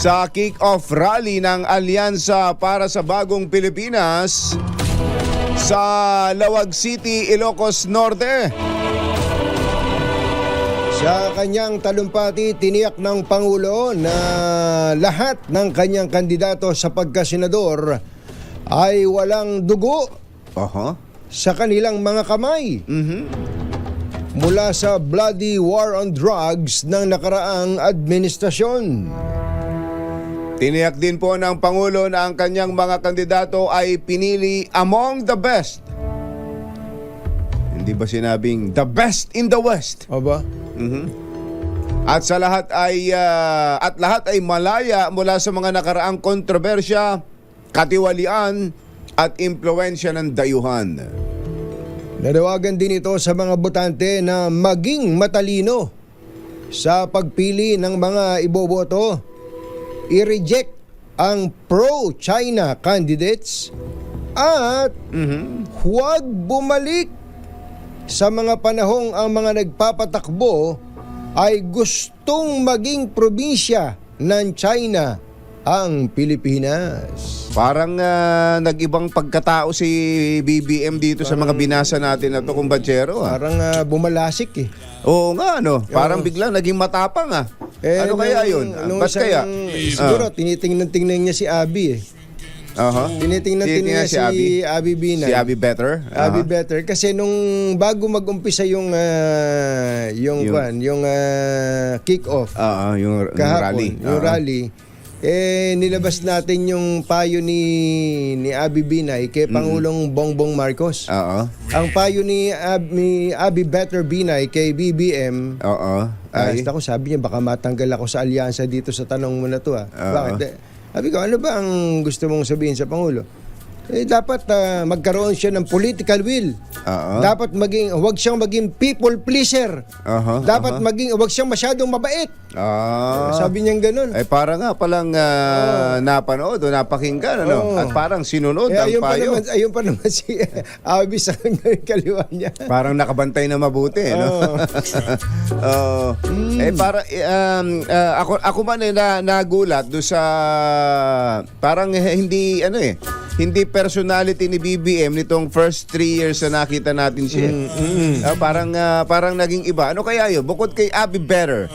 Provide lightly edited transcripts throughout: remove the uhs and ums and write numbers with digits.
sa kick-off rally ng Alyansa para sa Bagong Pilipinas sa Lawag City, Ilocos Norte. Sa kanyang talumpati, tiniyak ng Pangulo na lahat ng kanyang kandidato sa pagkasenador ay walang dugo sa kanilang mga kamay. Mula sa bloody war on drugs ng nakaraang administrasyon. Tiniyak din po ng Pangulo na ang kanyang mga kandidato ay pinili among the best. Hindi ba sinabing the best in the West? Aba? At sa lahat ay malaya mula sa mga nakaraang kontrobersya, katiwalian at impluwensya ng dayuhan. Nanawagan din ito sa mga botante na maging matalino sa pagpili ng mga iboboto. I-reject ang pro-China candidates at huwag bumalik sa mga panahong ang mga nagpapatakbo ay gustong maging probinsya ng China ang Pilipinas. Parang nag-ibang pagkatao si BBM dito sa mga binasa natin na to, kumbatsero. Parang bumalasik eh. Oo nga, no? Parang biglang naging matapang ano kaya yun? Ba't kaya? Siguro tinitingnan niya si Abby eh. Tinitingnan niya si Abby Binay. Si Abby Better? Abby Better kasi nung bago mag-umpisa yung kick-off yung rally. Yung rally, nilabas natin yung payo ni Abby Binay kay Pangulong Bongbong Marcos. Ang payo ni Abby Better Binay kay BBM. Ako sabi niya baka matanggal ako sa alyansa dito sa tanong mo na to. Bakit? Sabi ko, ano ba ang gusto mong sabihin sa Pangulo? Dapat magkaroon siya ng political will. Dapat huwag siyang maging people pleaser. Dapat huwag siyang masyadong mabait. Sabi niya gano'n. Para nga palang napanood o napakinggan, at parang sinunod ang payo. Ayun pa naman si Abby sa kaliwa niya. Parang nakabantay na mabuti. Ako man nagulat do sa parang hindi personality ni BBM nitong first 3 years na nakita natin siya. Parang naging iba. Ano kaya yun? Bukod kay Abby Better.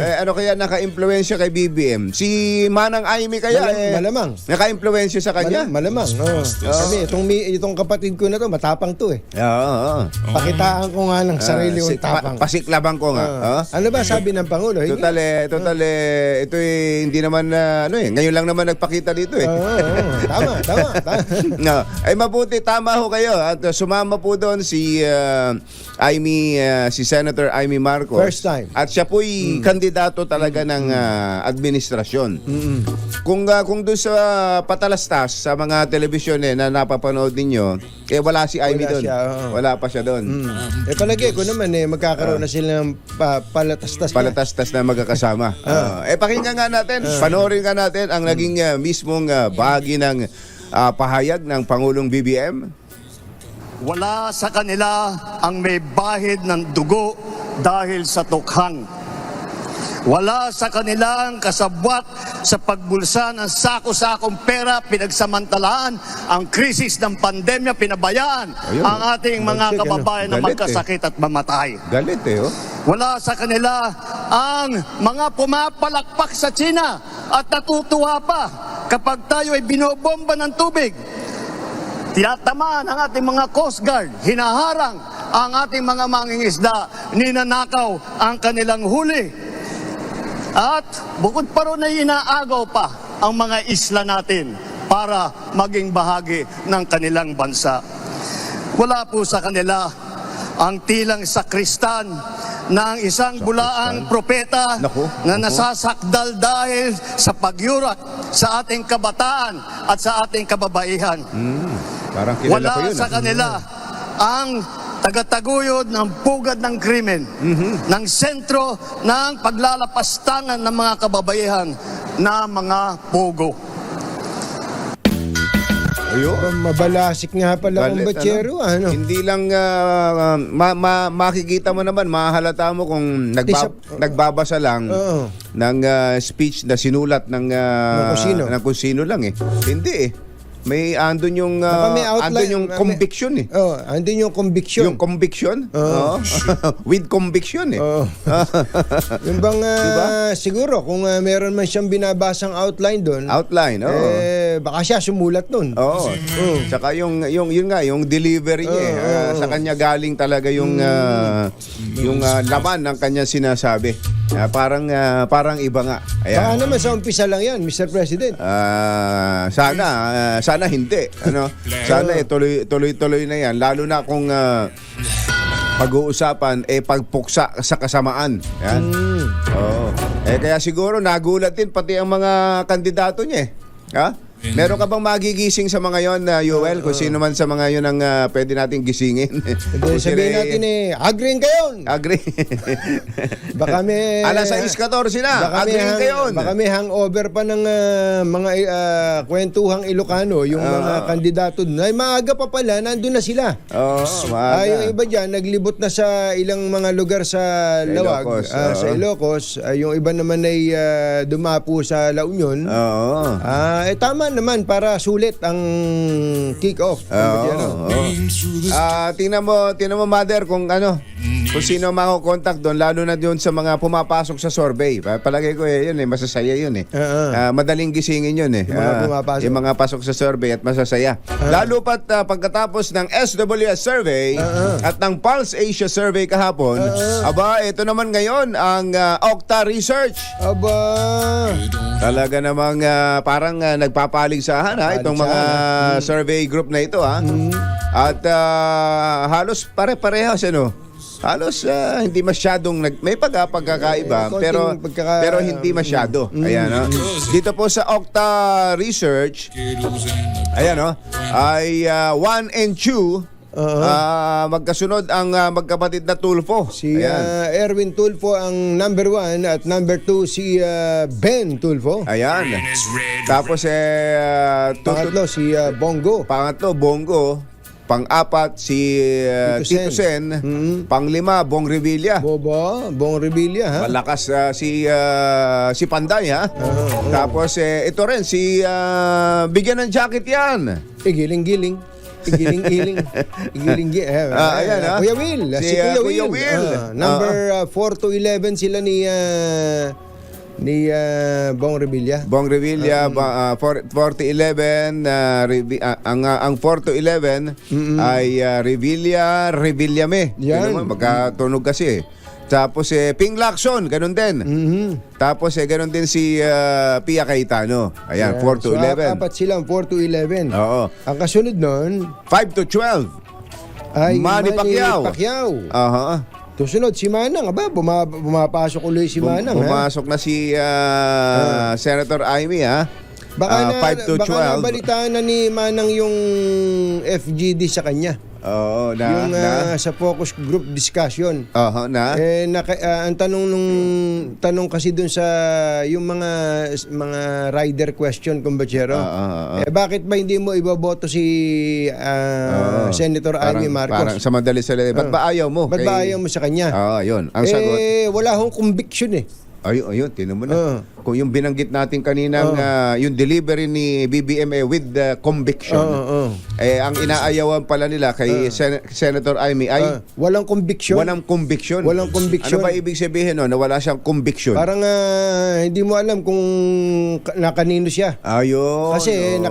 Ano kaya naka-impluwensya kay BBM? Si Manang Aimee kaya malamang. Naka-impluwensya sa kanya? Malamang. Kasi itong kapatid ko na to, matapang to eh. Pakitaan ko nga ng sarili kong tapang. Pasiklabang ko nga. Ano ba sabi ng Pangulo? Totally, ito hindi naman ngayon lang naman nagpakita dito eh. Tama. Ay mabuti, tama ho kayo at sumama po doon si si Senator Aimee Marcos. First time. At siya po'y kandidato talaga ng administrasyon. Kung doon sa patalastas sa mga telebisyon na napapanood ninyo, wala si Aimee doon. Wala pa siya doon. Palagi ko naman magkakaroon na sila ng palatastas na magkakasama. Pakinggan nga natin, panoorin nga natin ang naging mismong bahagi ng pahayag ng Pangulong BBM. Wala sa kanila ang may bahid ng dugo dahil sa tukhang. Wala sa kanilang kasabwat sa pagbulsa ng sako-sakong pera, pinagsamantalaan ang krisis ng pandemya, pinabayaan ang ating mga kababayan na magkasakit at mamatay. Galit Wala sa kanila ang mga pumapalakpak sa China at natutuwa pa kapag tayo ay binobomba ng tubig. Tinatamaan ang ating mga Coast Guard, hinaharang ang ating mga mangingisda, ninanakaw ang kanilang huli. At bukod pa ron ay inaagaw pa ang mga isla natin para maging bahagi ng kanilang bansa. Wala po sa kanila ang tilang sakristan ng isang bulaang propeta na nasasakdal dahil sa pagyurak sa ating kabataan at sa ating kababaihan. Wala sa kanila ang tagataguyod ng pugad ng krimen, ng sentro ng paglalapastangan ng mga kababaihan na mga pugo. Ayun. Mabalasik nga pala ang Galit, batsero. Ano? Hindi lang makikita mo naman, mahalata mo kung nagbabasa lang Oo. ng speech na sinulat ng kung sino lang eh. Hindi eh. May andun yung Baka may outline, andun yung conviction eh. Oh, andun yung conviction. Yung conviction? Oo. With conviction eh. Oo. Yung bang Diba? siguro kung meron man siyang binabasang outline doon. Outline, oo. Baka siya sumulat doon. Oo. Saka yung yun nga, yung delivery niya sa kanya galing talaga yung laman ng kanyang sinasabi. Parang iba nga. Baka Ayan. naman sa umpisa lang yan, Mr. President. Sana hindi. Sana tuloy-tuloy na yan. Lalo na kung pag-uusapan pagpuksa sa kasamaan. Yan. Oo. Kaya siguro nagulat din pati ang mga kandidato niya eh. Ha? Meron ka bang magigising sa mga yon, Yoel? Kung sino man sa mga yon ang pwede nating gisingin. Hindi, sabihin natin agreeing kayo. Agree. Baka may... Alas 6:14 na. Agree kayo. Baka may hangover pa ng mga kwentuhang Ilocano, yung mga kandidato doon. Ay, maaga pa pala, nandun na sila. Oo, maaga. Yung iba dyan, naglibot na sa ilang mga lugar sa Lawag, Ilocos, sa Ilocos. Yung iba naman ay dumapo sa La Union. Oo. Tama naman para sulit ang kick-off. Tingnan mo mother kung sino mako-contact doon, lalo na doon sa mga pumapasok sa survey. Palagay ko yun masasaya yun eh. Madaling gisingin yun eh. Yung mga pasok sa survey at masasaya. Lalo pat pagkatapos ng SWS survey at ng Pulse Asia survey kahapon, ito naman ngayon ang Okta Research. Talaga namang parang nagpapaligsahan itong mga survey group na ito At halos pare-parehas halos hindi masyadong may pagkakaiba pero hindi masyado. Ayan Dito po sa Okta Research ay 1 and 2 magkasunod ang magkapatid na Tulfo. Si Erwin Tulfo ang number 1 at number 2 si Ben Tulfo. Ayan. Tapos Pangatlo si Bongo. Pangatlo Bongo. Pang-apat si Tito Sen. Pang-lima Bong Revilla. Bong Revilla Malakas si Panday Tapos ito rin si bigyan ng jacket yan. Igiling-giling. Igiling-giling. Ayan Kuya Will. Si Kuya Will. Number 4 to 11 sila ni Bong Revilla. Bong Revilla 4 to 11 ang 4 to 11 ay Revillame. Yan. Magkatunog kasi. Tapos Ping Lacson, ganun din. Tapos ganun din si Pia Cayetano. Ayan, 4 to 11. Apat silang 4 to 11. Oo. Ang kasunod nun 5 to 12. ay Manny Pacquiao. Tusunod si Manang. Pumapasok ulit si Manang. Pumasok na si Senator Amy 5 to 12. Baka nabalitaan na ni Manang yung FGD sa kanya. Oo, sa focus group discussion. Ang tanong kasi dun sa yung mga rider question kumbachero. Bakit ba hindi mo iboboto si Senator Amy Marcos? Parang sa madali salita. Ba't ba ayaw mo? Ba't ba ayaw mo sa kanya? Yun. Ang sagot. Wala akong conviction Ayun, tinan mo na. Kung yung binanggit natin kaninang yung delivery ni BBM with conviction. Ang inaayawan pala nila kay Senator Amy ay walang conviction. Walang conviction. Ano ba ibig sabihin na wala siyang conviction? Parang hindi mo alam kung nakanino siya. Ayun. Kasi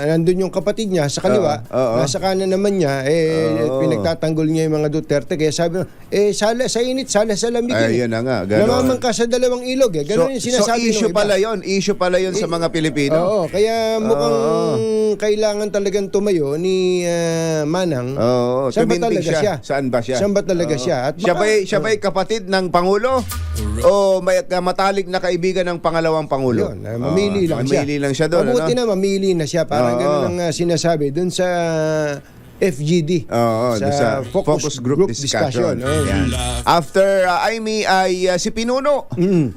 nandun yung kapatid niya sa kaliwa, nasa kanan naman niya, pinagtatanggol niya yung mga Duterte. Kaya sabi mo, sala sa init, sala sa lamig. Ayun na nga. Namamangka sa dalawang ilog. Ganun yung sinasabi issue pala yun. Issue pala yun sa mga Pilipino. Oo, kaya mukhang kailangan talagang tumayo ni Manang. Saan ba talaga siya? Saan ba siya? Saan ba talaga siya? At siya ba'y kapatid ng Pangulo? O may matalik na kaibigan ng pangalawang Pangulo? Yun, mamili lang siya. Mamili lang siya doon. Mabuti na mamili na siya. Parang ganun ang sinasabi doon sa FGD. Sa focus group discussion. After Amy ay si Pinuno.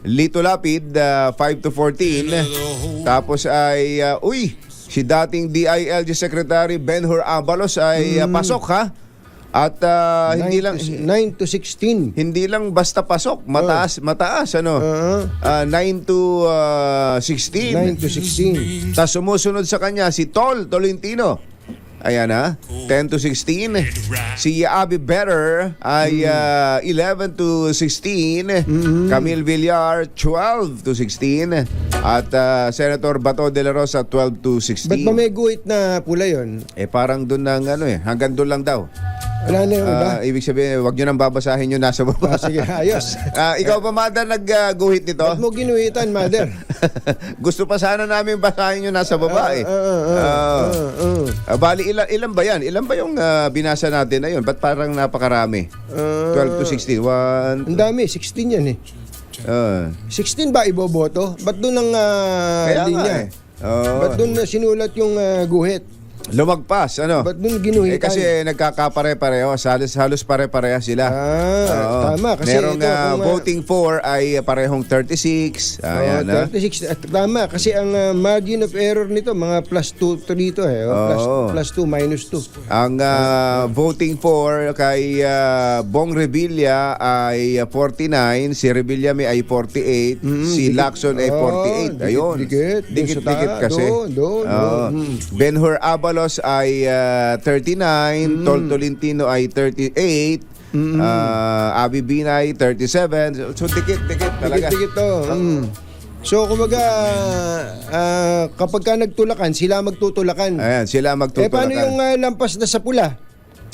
Lito Lapid 5 to 14. Tapos ay Si dating DILG Secretary Benhur Abalos ay pasok ha. At hindi lang 9 to 16. hindi lang basta pasok, mataas ano. 9 to 16. 9 to 16. Tapos sumusunod sa kanya si Tolentino. Ayan ha, 10 to 16. Si Abby Better ay 11 to 16. Camille Villar, 12 to 16. At Senator Bato de la Rosa, 12 to 16. Ba't ba may guhit na pula yun? Parang doon lang hanggang doon lang daw. Wala na yun ba? Ibig sabihin, wag nyo nang babasahin yun nasa baba. Sige, ayos. Ikaw pa, Mother, nag-guhit nito? Ba't mo ginuhitan, Mother? Gusto pa sana namin basahin yun nasa baba Bali, ilan ba yan? Ilan ba yung binasa natin na yun? Ba't parang napakarami? 12 to 16. Ang dami, 16 yan eh. 16 ba iboboto? Ba't doon ang Kaya nga linya? Ba't doon sinulat yung guhit? Lumagpas, ano? Ba't doon ginuhitan? Kasi nagkakapare-pareho, halos pare-pareha sila. Tama. Kasi merong voting for ay parehong 36. Ayan, 36. Tama, kasi ang margin of error nito, mga plus 2 dito plus 2, minus 2. Ang voting for kay Bong Revilla ay 49, si Revillame ay 48, si Lacson ay 48. Ayun. Dikit-dikit kasi. Benhur Abalos ay 39, Tolentino ay 38, Abby Binay 37. So dikit-dikit talaga. Dikit-dikit to. So kumbaga kapag ka nagtulakan, sila magtutulakan. Ayan, sila magtutulakan. Paano yung lampas na sa pula?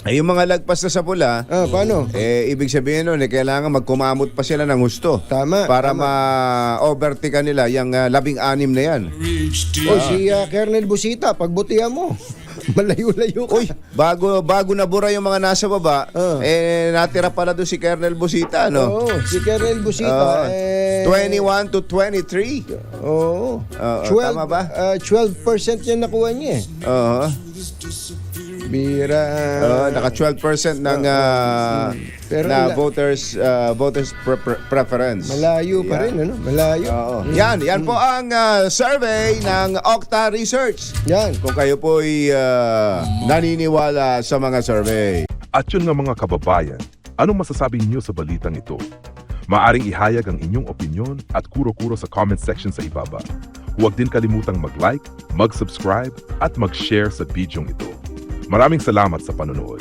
Yung mga lagpas na sa pula, paano? Ibig sabihin nun, kailangan magkumamot pa sila ng husto. Tama. Para ma-overtake nila yung 16 na yan. Si Colonel Busita, pagbutihan mo. Malayo-layo ka. Uy, bago nabura yung mga nasa baba, natira pala doon si Colonel Busita, no? Si Colonel Busita. 21 to 23. Oo. 12, tama ba? 12% yung nakuha niya eh. Bira. Naka 12% ng voters preference. Malayo pa rin, ano? Malayo. Yan po ang survey ng Okta Research. Yan. Kung kayo po'y naniniwala sa mga survey. At yun nga mga kababayan, anong masasabi niyo sa balitang ito? Maaring ihayag ang inyong opinyon at kuro-kuro sa comment section sa ibaba. Huwag din kalimutang mag-like, mag-subscribe at mag-share sa bidyong ito. Maraming salamat sa panonood.